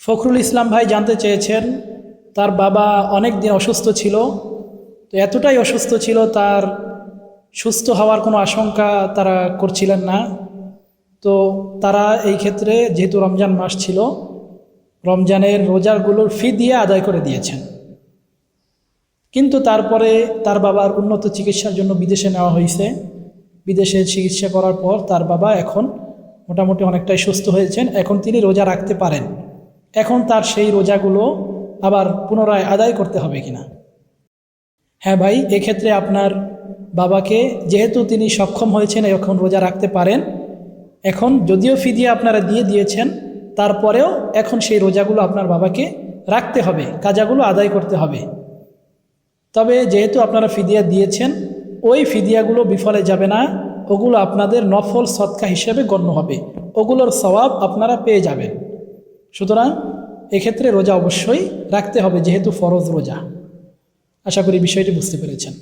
ফখরুল ইসলাম ভাই জানতে চেয়েছেন, তার বাবা অনেক দিন অসুস্থ ছিল, তো এতটাই অসুস্থ ছিল তার সুস্থ হওয়ার কোনো আশঙ্কা তারা করছিলেন না। তো তারা এই ক্ষেত্রে যেহেতু রমজান মাস ছিল, রমজানের রোজাগুলোর ফি দিয়ে আদায় করে দিয়েছেন। কিন্তু তারপরে তার বাবার উন্নত চিকিৎসার জন্য বিদেশে নেওয়া হয়েছে। বিদেশে চিকিৎসা করার পর তার বাবা এখন মোটামুটি অনেকটাই সুস্থ হয়েছেন, এখন তিনি রোজা রাখতে পারেন। এখন তার সেই রোজাগুলো আবার পুনরায় আদায় করতে হবে কিনা? হ্যাঁ ভাই, এক্ষেত্রে আপনার বাবাকে, যেহেতু তিনি সক্ষম হয়েছেন এখন রোজা রাখতে পারেন, এখন যদিও ফিদিয়া আপনারা দিয়ে দিয়েছেন, তারপরেও এখন সেই রোজাগুলো আপনার বাবাকে রাখতে হবে, কাজাগুলো আদায় করতে হবে। তবে যেহেতু আপনারা ফিদিয়া দিয়েছেন, ওই ফিদিয়াগুলো বিফলে যাবে না, ওগুলো আপনাদের নফল সদকা হিসেবে গণ্য হবে, ওগুলোর সওয়াব আপনারা পেয়ে যাবেন। সুতরাং এক্ষেত্রে রোজা অবশ্যই রাখতে হবে, যেহেতু ফরজ রোজা। আশা করি বিষয়টি বুঝতে পেরেছেন।